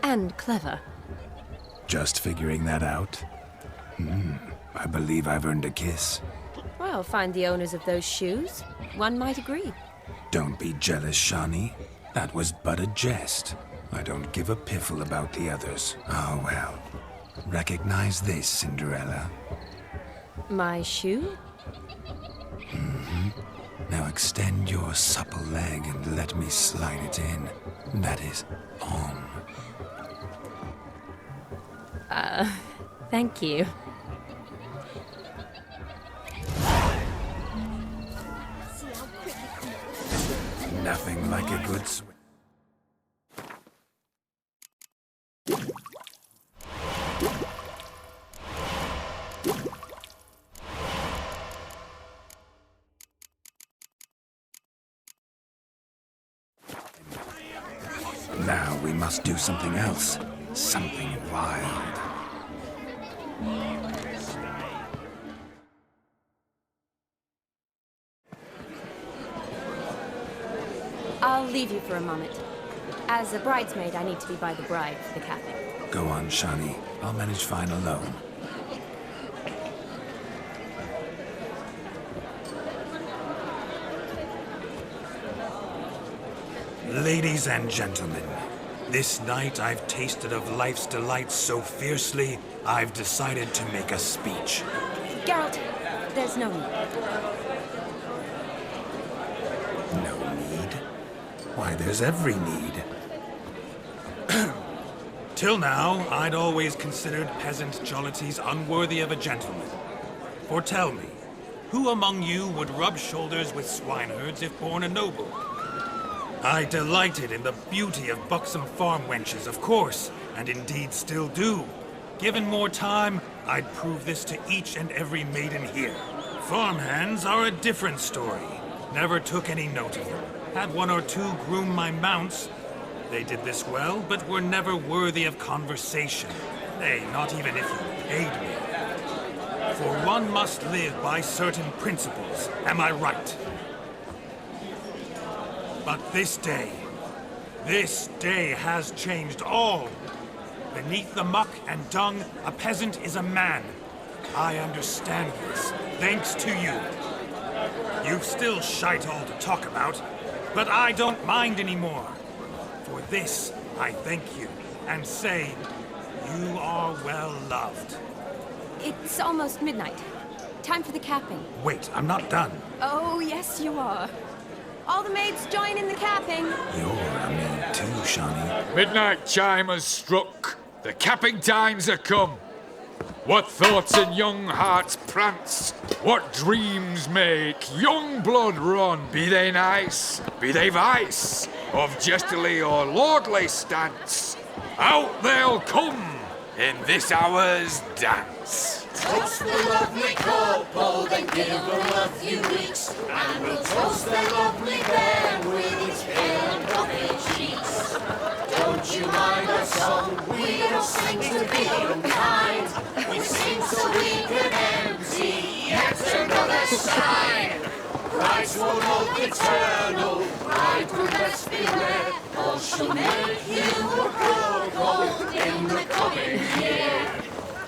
And clever. Just figuring that out? I believe I've earned a kiss. Well, find the owners of those shoes. One might agree. Don't be jealous, Shani. That was but a jest. I don't give a piffle about the others. Oh well. Recognize this, Cinderella. My shoe? Now extend your supple leg and let me slide it in. That is, on. Thank you. Nothing like a good swim. Now we must do something else. Something wild. I'll leave you for a moment. As a bridesmaid, I need to be by the bride for the capping. Go on, Shani. I'll manage fine alone. Ladies and gentlemen, this night I've tasted of life's delights so fiercely, I've decided to make a speech. Geralt, there's no need. No need? Why, there's every need. Till now, I'd always considered peasant jollities unworthy of a gentleman. For tell me, who among you would rub shoulders with swineherds if born a noble? I delighted in the beauty of buxom farm wenches, of course, and indeed still do. Given more time, I'd prove this to each and every maiden here. Farmhands are a different story. Never took any note of them. Had one or two groom my mounts. They did this well, but were never worthy of conversation. Nay, not even if you paid me. For one must live by certain principles, am I right? But this day has changed all. Beneath the muck and dung, a peasant is a man. I understand this, thanks to you. You've still shite all to talk about, but I don't mind anymore. For this, I thank you, and say, you are well loved. It's almost midnight. Time for the capping. Wait, I'm not done. Oh, yes, you are. All the maids join in the capping. You're a maid too, Shani. Midnight chime has struck. The capping times are come. What thoughts in young hearts prance? What dreams make young blood run? Be they nice, be they vice, of jestily or lordly stance, out they'll come in this hour's dance. Toast the lovely couple, then give them a few weeks, and we'll toast the lovely bear with its pale and puffy cheeks. Don't you mind our song? We don't sing to be unkind. We sing so we can empty yet another side. Brides will love eternal, bridegroom best beware, or she'll make you a cuckold in the coming year.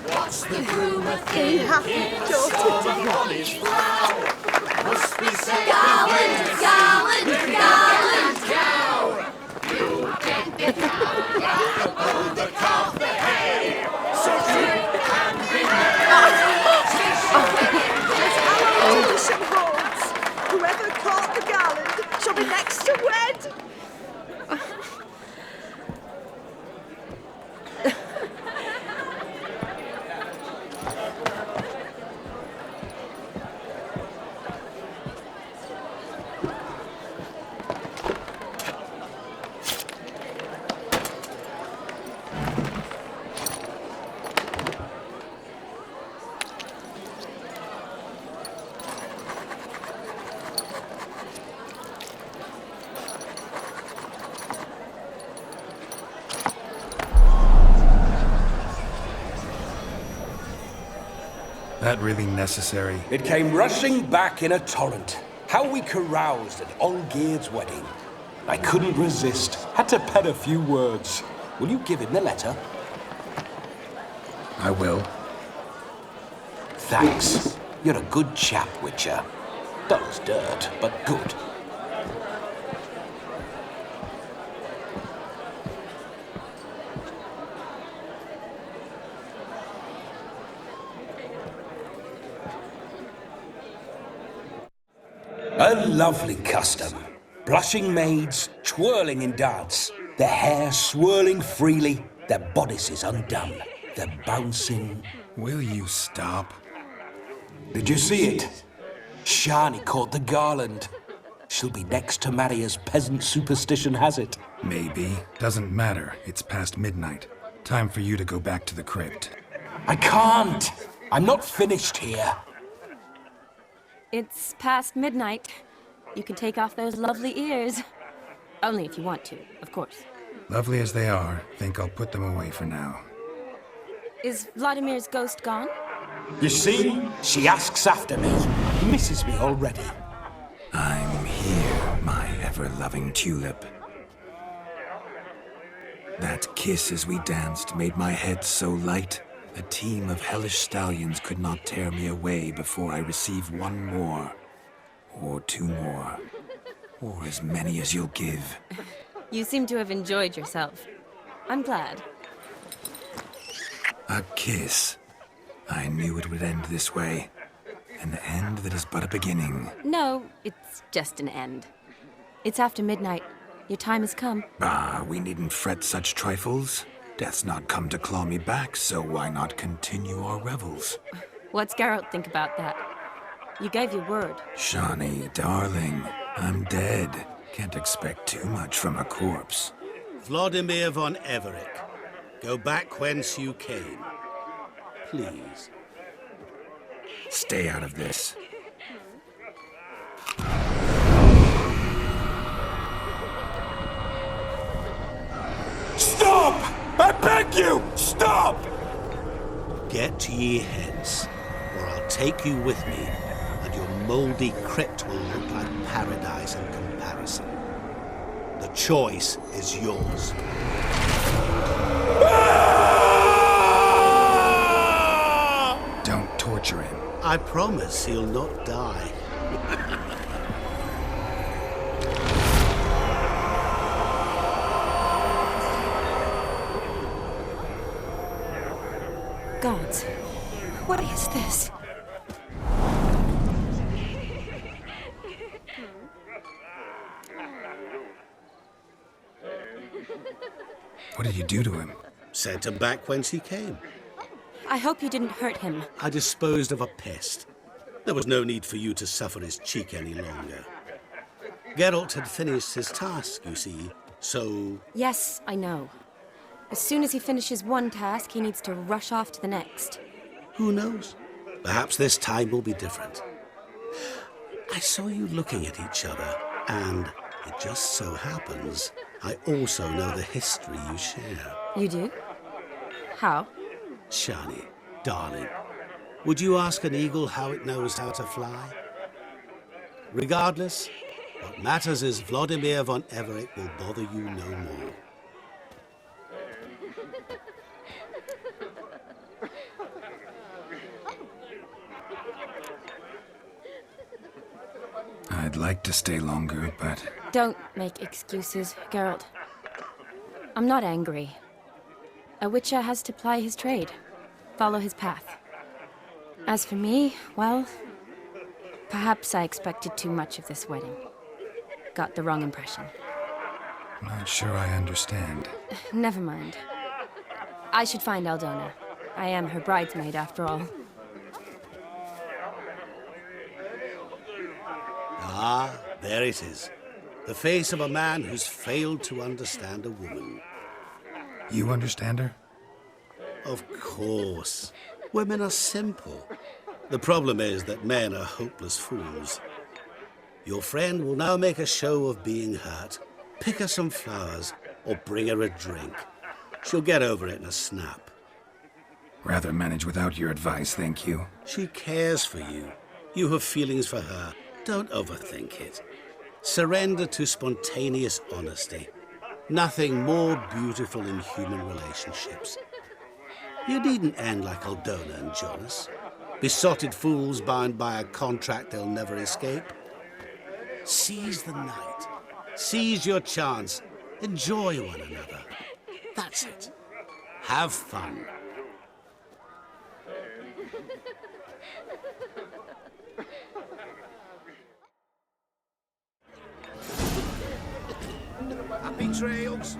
What's the groom a thinking? On his brow must be said. Gallant, gallant, gallant. Cow. You get the cow, oh, the calf, the hay. So drink and be merry. Tradition holds. Whoever caught the gallant shall be next to wed. That really necessary? It came rushing back in a torrent. How we caroused at Ongeird's wedding. I couldn't resist. Had to pen a few words. Will you give him the letter? I will. Thanks. You're a good chap, Witcher. Dull as dirt, but good. A lovely custom. Blushing maids, twirling in dance, their hair swirling freely, their bodices undone, their bouncing... Will you stop? Did you see it? Shani caught the garland. She'll be next to marry as peasant superstition has it. Maybe. Doesn't matter. It's past midnight. Time for you to go back to the crypt. I can't. I'm not finished here. It's past midnight. You can take off those lovely ears. Only if you want to, of course. Lovely as they are, think I'll put them away for now. Is Vladimir's ghost gone? You see? She asks after me. Misses me already. I'm here, my ever-loving tulip. That kiss as we danced made my head so light. A team of hellish stallions could not tear me away before I receive one more. Or two more. Or as many as you'll give. You seem to have enjoyed yourself. I'm glad. A kiss. I knew it would end this way. An end that is but a beginning. No, it's just an end. It's after midnight. Your time has come. Ah, we needn't fret such trifles. Death's not come to claw me back, so why not continue our revels? What's Geralt think about that? You gave your word. Shani, darling, I'm dead. Can't expect too much from a corpse. Vladimir von Everett, go back whence you came. Please. Stay out of this. Stop! I beg you! Stop! Get ye hence, or I'll take you with me, and your mouldy crypt will look like paradise in comparison. The choice is yours. Don't torture him. I promise he'll not die. Gods, what is this? What did you do to him? Sent him back whence he came. I hope you didn't hurt him. I disposed of a pest. There was no need for you to suffer his cheek any longer. Geralt had finished his task, you see, so... Yes, I know. As soon as he finishes one task, he needs to rush off to the next. Who knows? Perhaps this time will be different. I saw you looking at each other, and it just so happens I also know the history you share. You do? How? Shani, darling, would you ask an eagle how it knows how to fly? Regardless, what matters is Vladimir von Everett will bother you no more. I'd like to stay longer, but... Don't make excuses, Geralt. I'm not angry. A witcher has to ply his trade, follow his path. As for me, well, perhaps I expected too much of this wedding. Got the wrong impression. Not sure I understand. Never mind. I should find Aldona. I am her bridesmaid, after all. Ah, there it is. The face of a man who's failed to understand a woman. You understand her? Of course. Women are simple. The problem is that men are hopeless fools. Your friend will now make a show of being hurt, pick her some flowers, or bring her a drink. She'll get over it in a snap. Rather manage without your advice, thank you. She cares for you. You have feelings for her. Don't overthink it. Surrender to spontaneous honesty. Nothing more beautiful in human relationships. You needn't end like Aldona and Jonas. Besotted fools bound by a contract they'll never escape. Seize the night. Seize your chance. Enjoy one another. That's it. Have fun. Happy trails.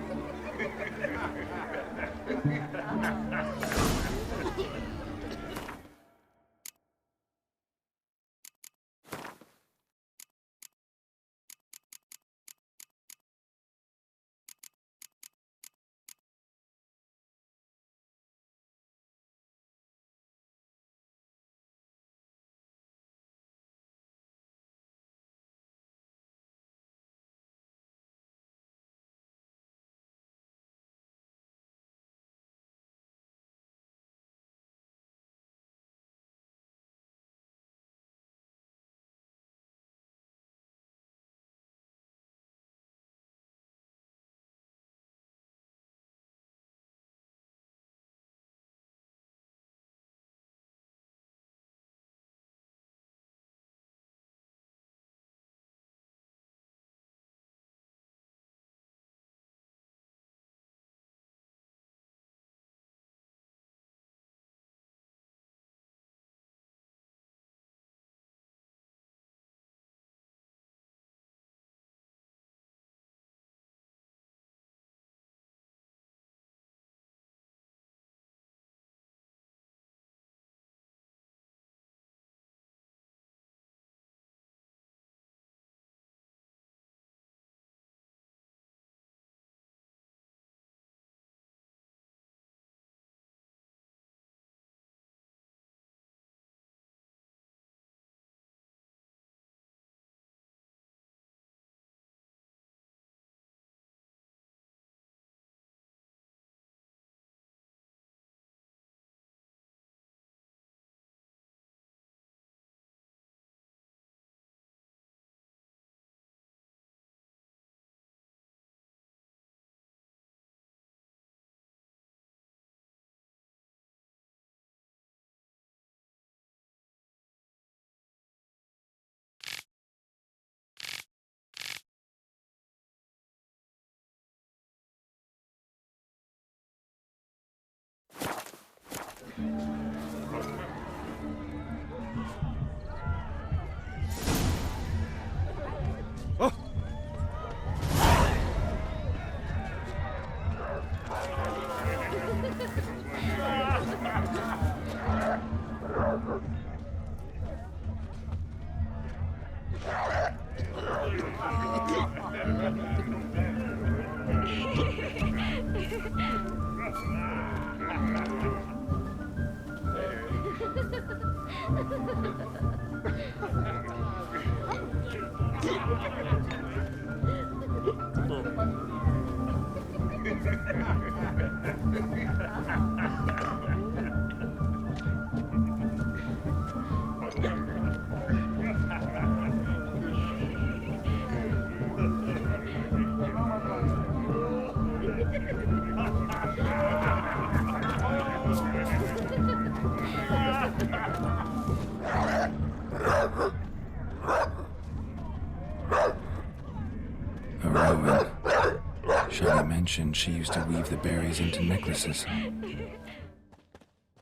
Shani mentioned she used to weave the berries into necklaces.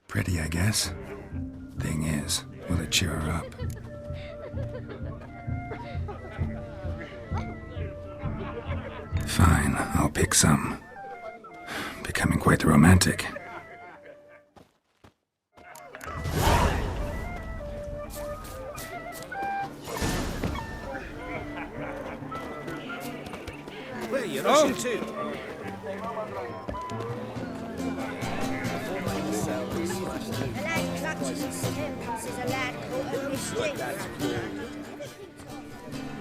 Pretty, I guess. Thing is, will it cheer her up? Fine, I'll pick some. Becoming quite the romantic. Where are you rushing to? A lad clutches his stems as a lad caught a mistake.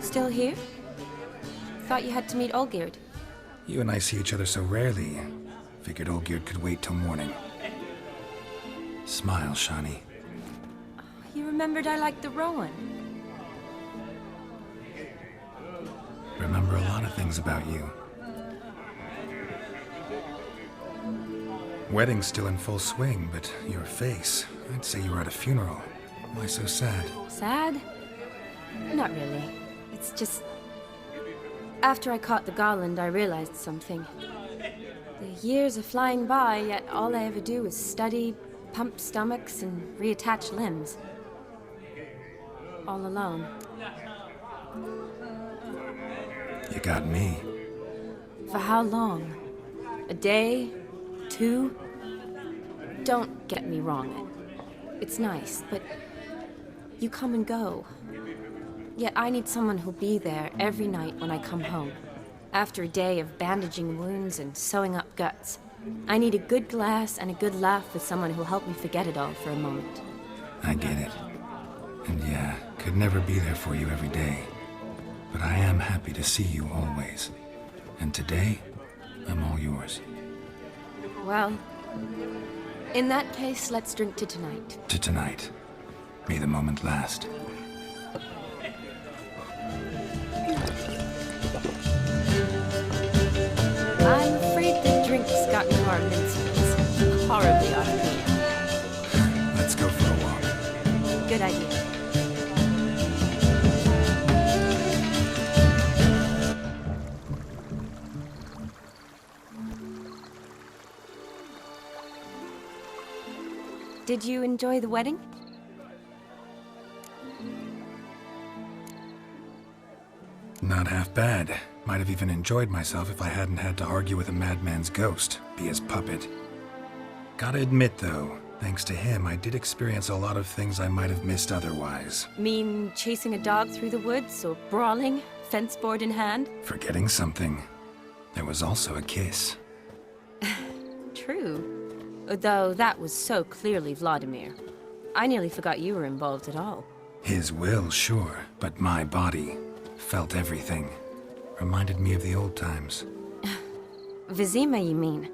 Still here? Thought you had to meet Olgierd. You and I see each other so rarely. Figured Olgierd could wait till morning. Smile, Shani. You remembered I liked the Rowan. Remember a lot of things about you. Wedding's still in full swing, but your face, I'd say you were at a funeral. Why so sad? Sad? Not really. It's just... After I caught the garland, I realized something. The years are flying by, yet all I ever do is study, pump stomachs, and reattach limbs. All alone. You got me. For how long? A day? 2? Don't get me wrong. It's nice, but you come and go. Yet I need someone who'll be there every night when I come home. After a day of bandaging wounds and sewing up guts, I need a good glass and a good laugh with someone who'll help me forget it all for a moment. I get it. And yeah, could never be there for you every day. But I am happy to see you always. And today, I'm all yours. Well, in that case, let's drink to tonight. To tonight. May the moment last. I'm afraid the drink's gotten our mincemeats horribly out of hand. Let's go for a walk. Good idea. Did you enjoy the wedding? Not half bad. Might have even enjoyed myself if I hadn't had to argue with a madman's ghost, be his puppet. Gotta admit, though, thanks to him, I did experience a lot of things I might have missed otherwise. Mean chasing a dog through the woods, or brawling, fence board in hand? Forgetting something. There was also a kiss. True. Though that was so clearly Vladimir. I nearly forgot you were involved at all. His will, sure, but my body felt everything. Reminded me of the old times. Vizima, you mean?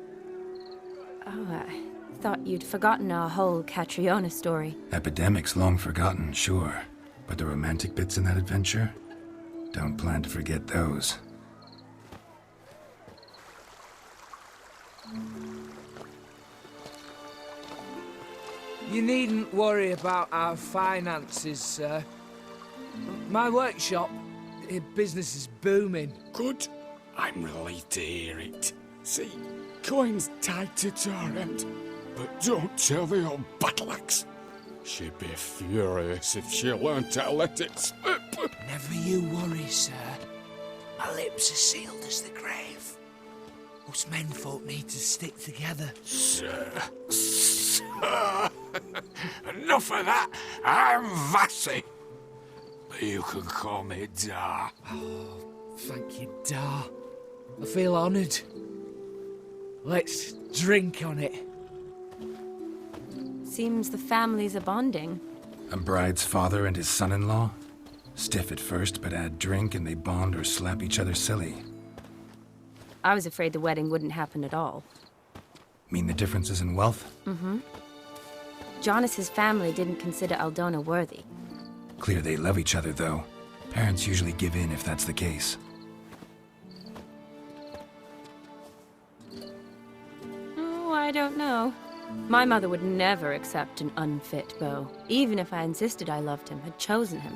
Oh, I thought you'd forgotten our whole Catriona story. Epidemics long forgotten, sure. But the romantic bits in that adventure? Don't plan to forget those. You needn't worry about our finances, sir. My workshop, business is booming. Good. I'm relieved to hear it. See, coin's tight to our end. But don't tell the old battle-axe. She'd be furious if she learned how to let it slip. Never you worry, sir. My lips are sealed as the grave. Us menfolk need to stick together. Sir. Enough of that. I'm Vassy. You can call me Dar. Oh, thank you, Dar. I feel honoured. Let's drink on it. Seems the families are bonding. A bride's father and his son-in-law? Stiff at first, but add drink and they bond or slap each other silly. I was afraid the wedding wouldn't happen at all. Mean the differences in wealth? Mm-hmm. Jonas's family didn't consider Aldona worthy. Clear they love each other, though. Parents usually give in if that's the case. Oh, I don't know. My mother would never accept an unfit beau, even if I insisted I loved him, had chosen him.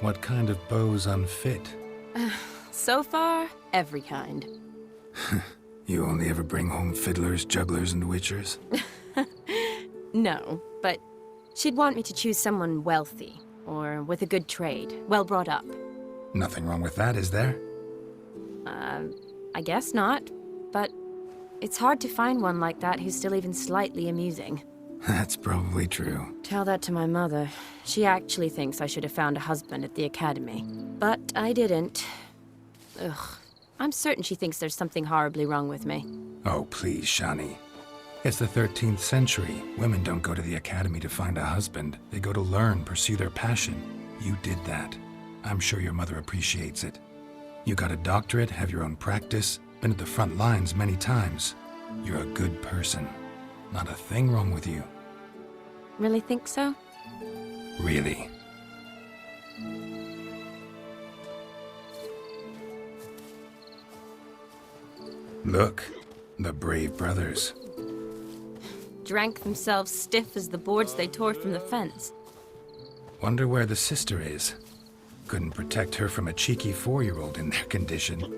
What kind of beau's unfit? So far, every kind. You only ever bring home fiddlers, jugglers, and witchers? No, but she'd want me to choose someone wealthy, or with a good trade, well brought up. Nothing wrong with that, is there? I guess not, but it's hard to find one like that who's still even slightly amusing. That's probably true. Tell that to my mother. She actually thinks I should have found a husband at the academy. But I didn't. Ugh. I'm certain she thinks there's something horribly wrong with me. Oh, please, Shani. It's the 13th century. Women don't go to the academy to find a husband. They go to learn, pursue their passion. You did that. I'm sure your mother appreciates it. You got a doctorate, have your own practice, been at the front lines many times. You're a good person. Not a thing wrong with you. Really think so? Really. Look, the brave brothers. Drank themselves stiff as the boards they tore from the fence. Wonder where the sister is. Couldn't protect her from a cheeky 4-year-old in their condition.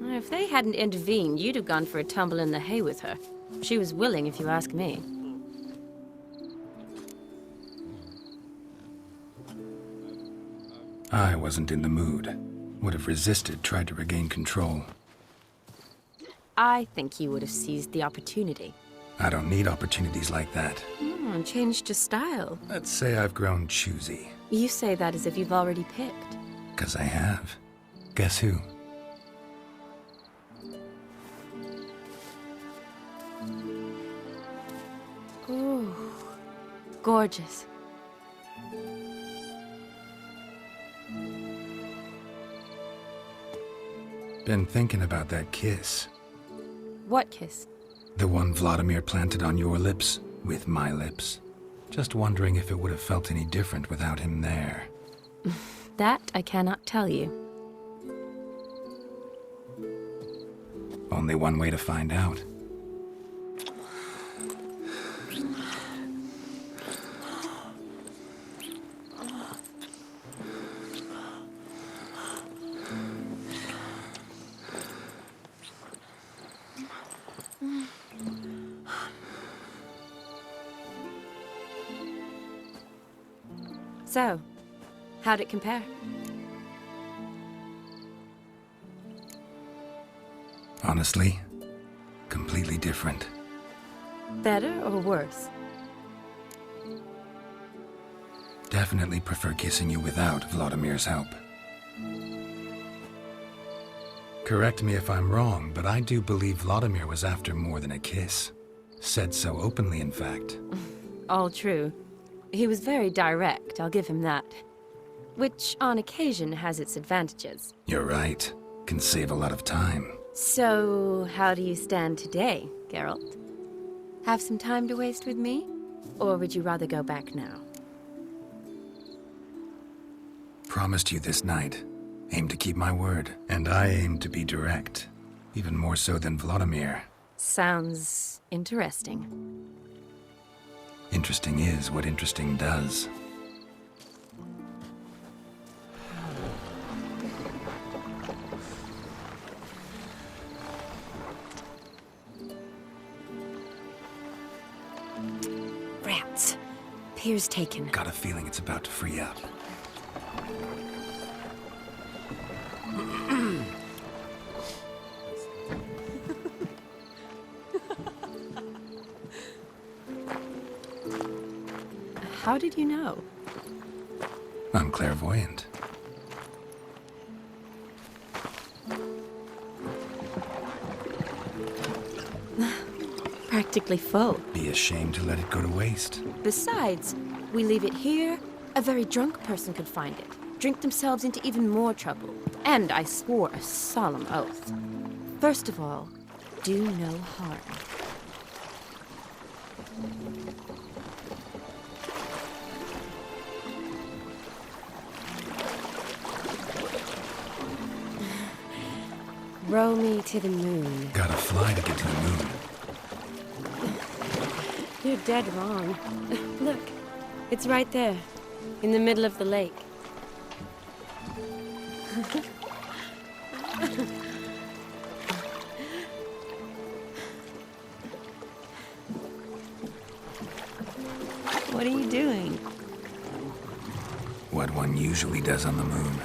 If they hadn't intervened, you'd have gone for a tumble in the hay with her. She was willing, if you ask me. I wasn't in the mood. Would have resisted, tried to regain control. I think you would have seized the opportunity. I don't need opportunities like that. Changed your style. Let's say I've grown choosy. You say that as if you've already picked. 'Cause I have. Guess who? Ooh, gorgeous. Been thinking about that kiss. What kiss? The one Vladimir planted on your lips, with my lips. Just wondering if it would have felt any different without him there. That I cannot tell you. Only one way to find out. So, how'd it compare? Honestly, completely different. Better or worse? Definitely prefer kissing you without Vladimir's help. Correct me if I'm wrong, but I do believe Vladimir was after more than a kiss. Said so openly, in fact. All true. He was very direct, I'll give him that. Which, on occasion, has its advantages. You're right. Can save a lot of time. So, how do you stand today, Geralt? Have some time to waste with me? Or would you rather go back now? Promised you this night. Aim to keep my word. And I aim to be direct. Even more so than Vladimir. Sounds interesting. Interesting is what interesting does. Rats. Pier's taken. Got a feeling it's about to free up. How did you know? I'm clairvoyant. Practically full. Be ashamed to let it go to waste. Besides, we leave it here, a very drunk person could find it, drink themselves into even more trouble. And I swore a solemn oath. First of all, do no harm. Row me to the moon. Gotta fly to get to the moon. You're dead wrong. Look, it's right there, in the middle of the lake. What are you doing? What one usually does on the moon.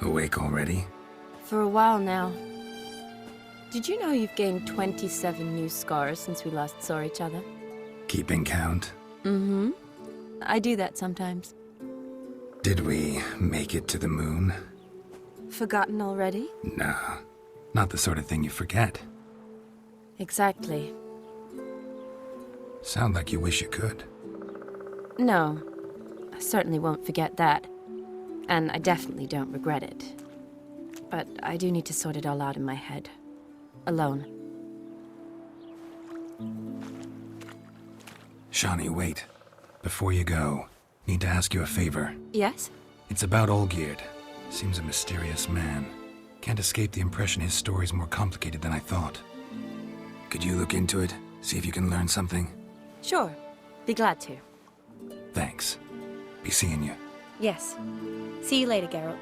Awake already? For a while now. Did you know you've gained 27 new scars since we last saw each other? Keeping count? Mm-hmm. I do that sometimes. Did we make it to the moon? Forgotten already? Nah, not the sort of thing you forget. Exactly. Sound like you wish you could. No, I certainly won't forget that. And I definitely don't regret it. But I do need to sort it all out in my head. Alone. Shawnee, wait. Before you go, need to ask you a favor. Yes? It's about Olgierd. Seems a mysterious man. Can't escape the impression his story's more complicated than I thought. Could you look into it? See if you can learn something? Sure. Be glad to. Thanks. Be seeing you. Yes. See you later, Geralt.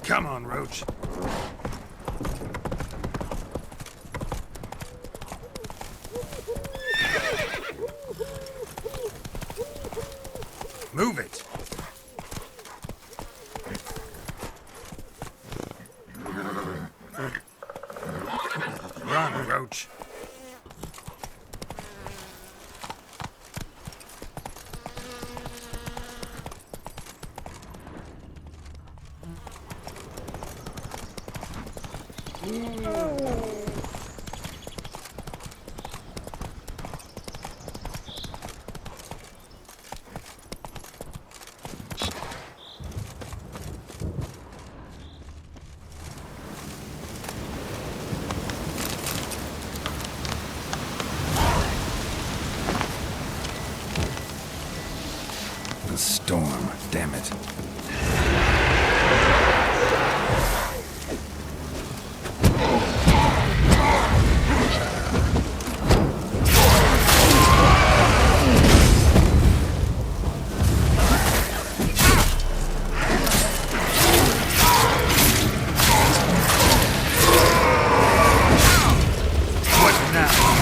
Come on, Roach. Move it. Run, Roach. The storm, damn it. What now?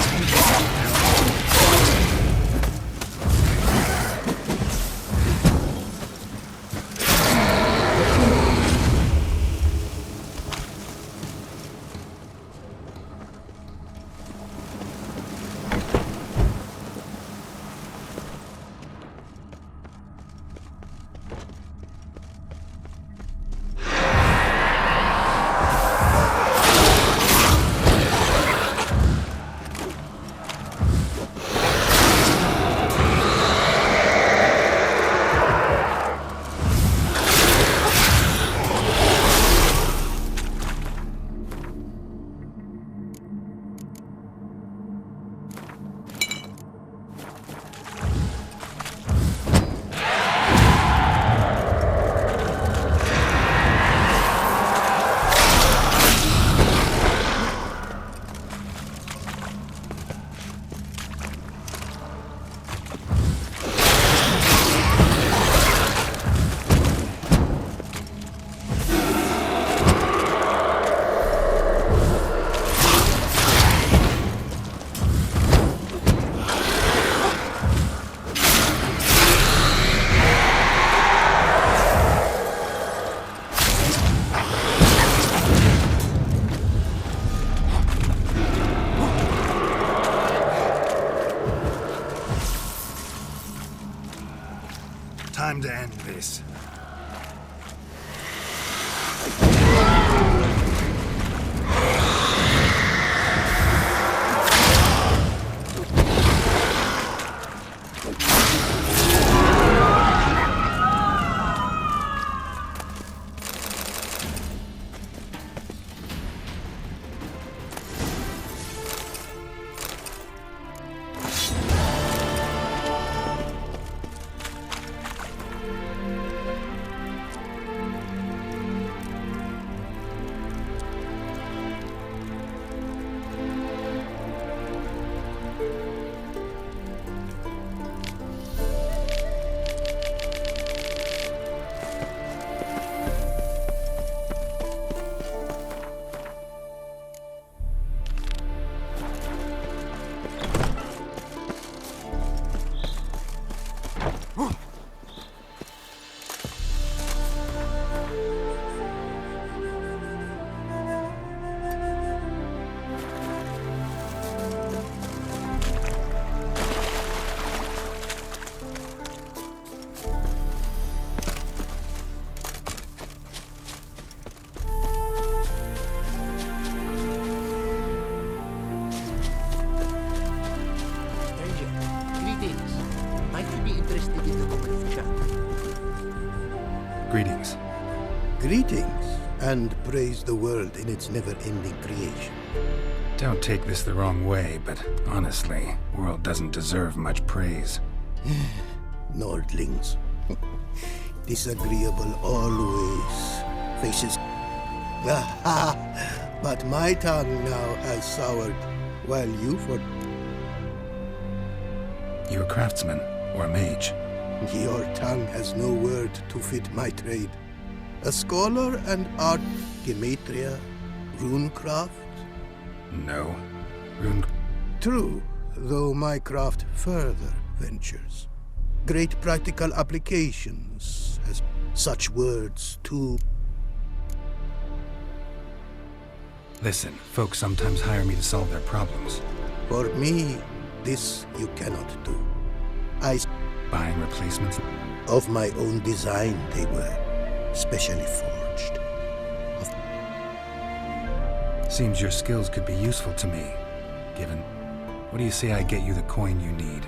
time to end this. Greetings. Greetings, and praise the world in its never-ending creation. Don't take this the wrong way, but honestly, world doesn't deserve much praise. Nordlings. Disagreeable always. Faces. But my tongue now has soured, while you for... You a craftsman, or a mage? Your tongue has no word to fit my trade. A scholar and art, gematria, runecraft? No. True, though my craft further ventures. Great practical applications, as such words too. Listen, folks sometimes hire me to solve their problems. For me, this you cannot do. Buying replacements? Of my own design they were, specially forged. Seems your skills could be useful to me, given... What do you say I get you the coin you need?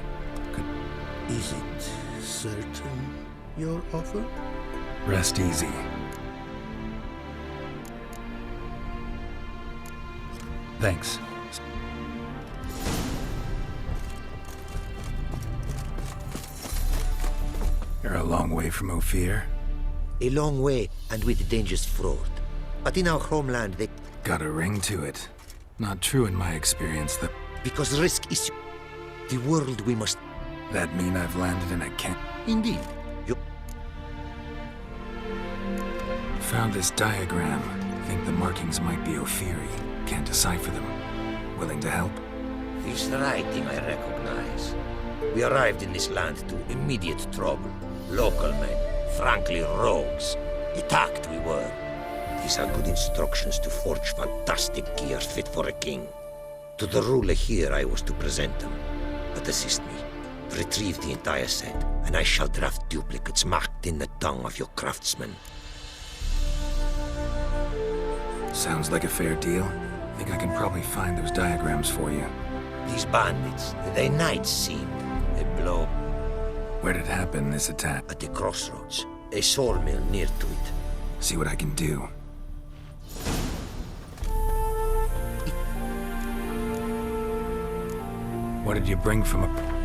Is it certain, your offer? Rest easy. Thanks. You're a long way from Ophir. A long way, and with dangerous fraud. But in our homeland, they... Got a ring to it. Not true in my experience, that... Because risk is... The world we must... That mean I've landed in a camp? Indeed. You... Found this diagram. Think the markings might be Ophiri. Can't decipher them. Willing to help? This writing I recognize. We arrived in this land to immediate trouble. Local men, frankly rogues. Attacked we were. These are good instructions to forge fantastic gear fit for a king. To the ruler here I was to present them. But assist me. Retrieve the entire set, and I shall draft duplicates marked in the tongue of your craftsmen. Sounds like a fair deal. Think I can probably find those diagrams for you. These bandits, they knights seemed. A blow. Where'd it happen, this attack? At the crossroads. A sawmill near to it. See what I can do. What did you bring from a...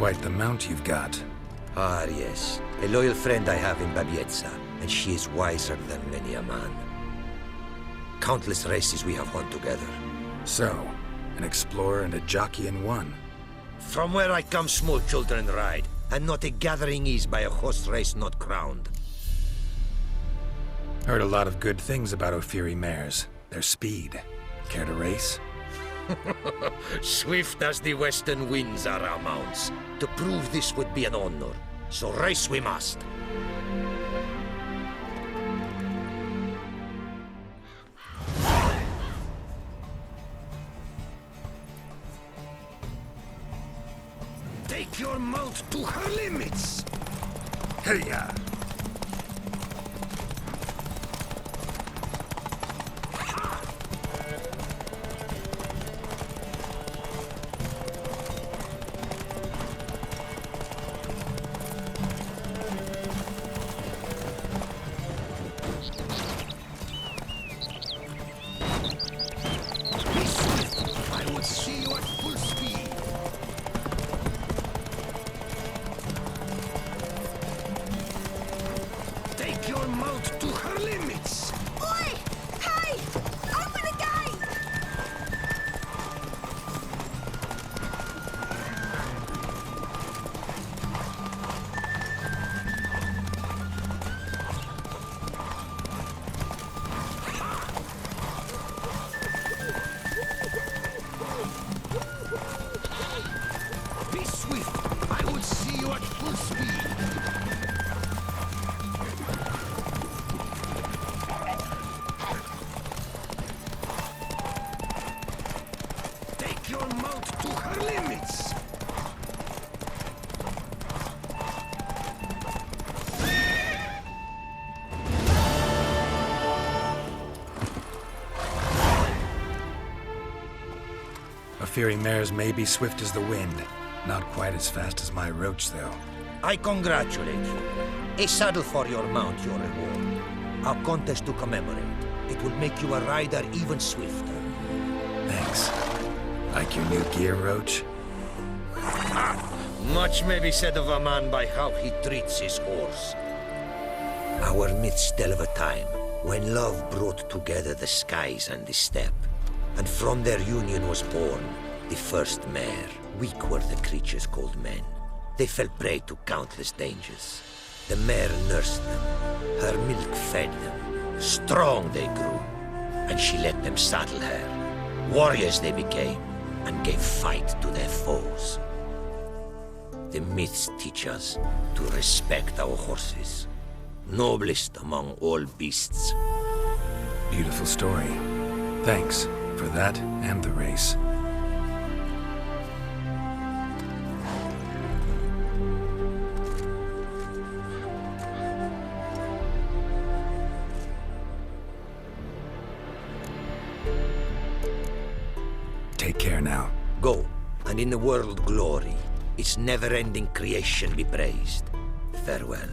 Quite the mount you've got. Ah, yes. A loyal friend I have in Babietza, and she is wiser than many a man. Countless races we have won together. So, an explorer and a jockey in one. From where I come, small children ride, and not a gathering is by a horse race not crowned. Heard a lot of good things about Ophiri mares. Their speed. Care to race? Swift as the western winds are our mounts. To prove this would be an honor, so race we must. Take your mount to her limits! Hey-ya! I would see you at full speed. Take your mount to her limits. Oi! Hey! Open the gate! Be swift. I would see you at full speed. Take your mount to her limits. Ophiri mares may be swift as the wind. Not quite as fast as my roach, though. I congratulate you. A saddle for your mount, your reward. A contest to commemorate. It will make you a rider even swifter. Thanks. Like your new gear, Roach? Much may be said of a man by how he treats his horse. Our myths tell of a time when love brought together the skies and the steppe. And from their union was born the first mare. Weak were the creatures called men. They fell prey to countless dangers. The mare nursed them. Her milk fed them. Strong they grew. And she let them saddle her. Warriors they became, and gave fight to their foes. The myths teach us to respect our horses. Noblest among all beasts. Beautiful story. Thanks for that and the race. Take care now. Go, and in the world glory, its never-ending creation be praised. Farewell.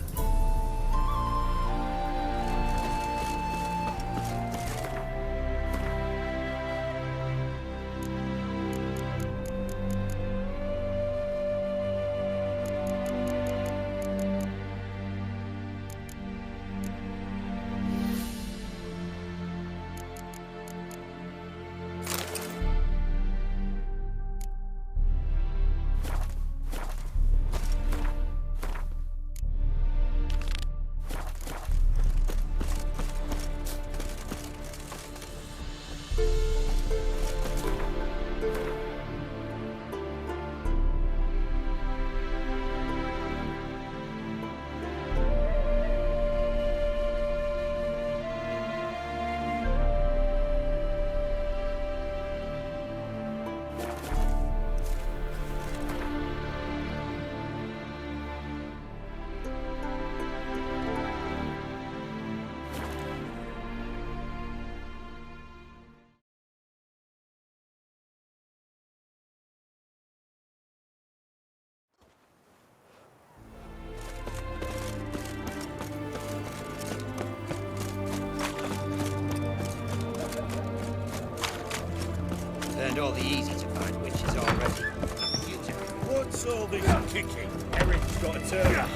Learned all the easy to find witches already. You two. What's all this kicking? Eric's got a turn.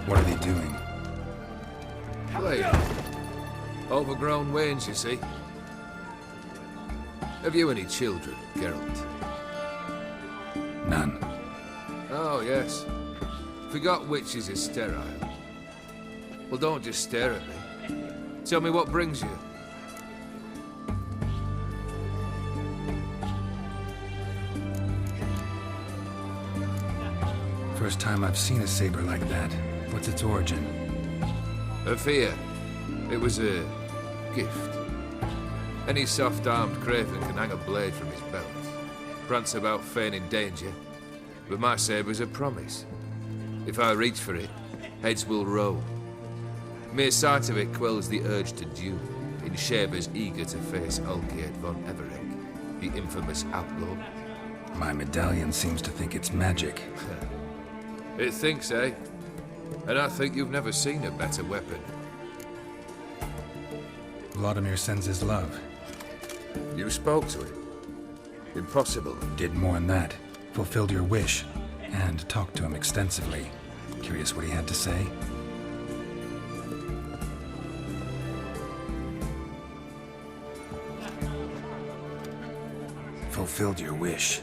What are they doing? Playing. Overgrown wains, you see. Have you any children, Geralt? None. Oh, yes. Forgot witches is sterile. Well, don't just stare at me. Tell me what brings you. First time I've seen a saber like that. What's its origin? A fear. It was a gift. Any soft-armed craven can hang a blade from his belt. Prance about feigning danger. But my saber's a promise. If I reach for it, heads will roll. Mere sight of it quells the urge to duel, in shavers eager to face Olgierd von Everett, the infamous outlaw. My medallion seems to think it's magic. It thinks, eh? And I think you've never seen a better weapon. Vladimir sends his love. You spoke to him? Impossible. Did more than that. Fulfilled your wish. And talked to him extensively. Curious what he had to say? Fulfilled your wish.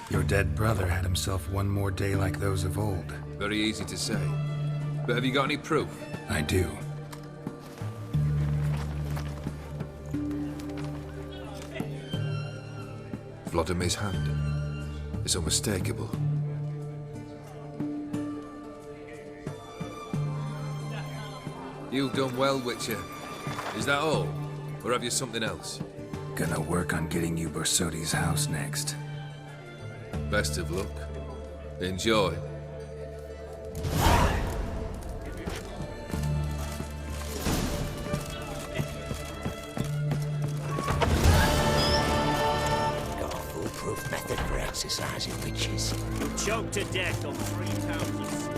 Your dead brother had himself one more day like those of old. Very easy to say. But have you got any proof? I do. Vladimir's hand. It's unmistakable. You've done well, Witcher. Is that all? Or have you something else? Gonna work on getting you Borsodi's house next. Best of luck. Enjoy. Got a foolproof method for exercising witches. Choked to death on 3 pounds of sleep.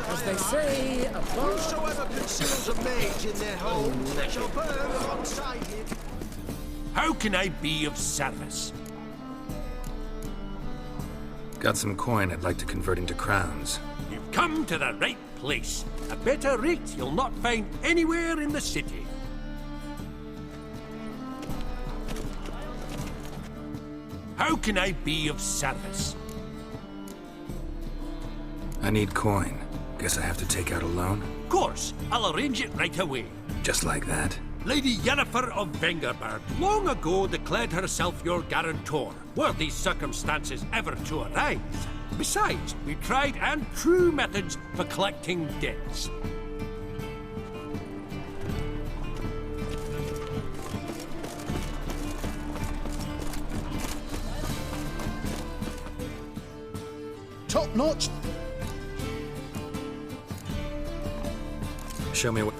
As they say, Whosoever conceals a mage in their home shall burn alongside him. How can I be of service? Got some coin I'd like to convert into crowns. You've come to the right place. A better rate you'll not find anywhere in the city. How can I be of service? I need coin. Guess I have to take out a loan? Of course, I'll arrange it right away. Just like that? Lady Yennefer of Vengerberg long ago declared herself your guarantor, were these circumstances ever to arise. Besides, we tried and true methods for collecting debts. Top notch. Show me what...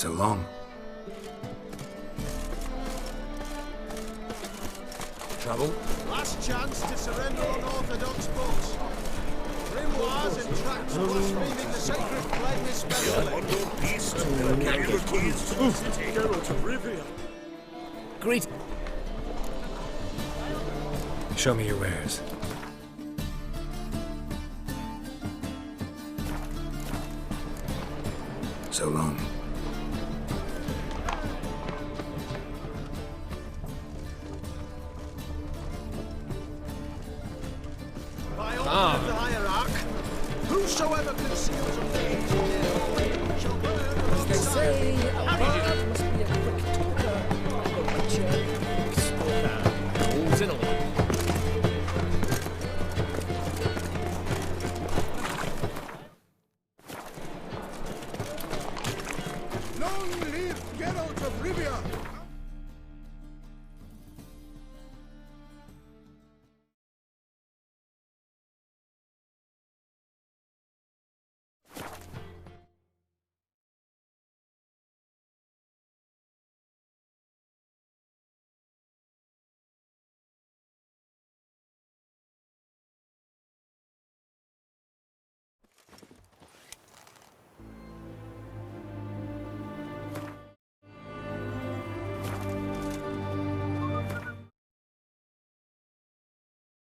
So long. Trouble? Last chance to surrender unorthodox books. Grimoires and tracts blaspheming the sacred flame especially. Geralt of Rivia. Great. Show me your wares. So long. By order of the hierarch, whosoever conceals a thing shall burn alongside.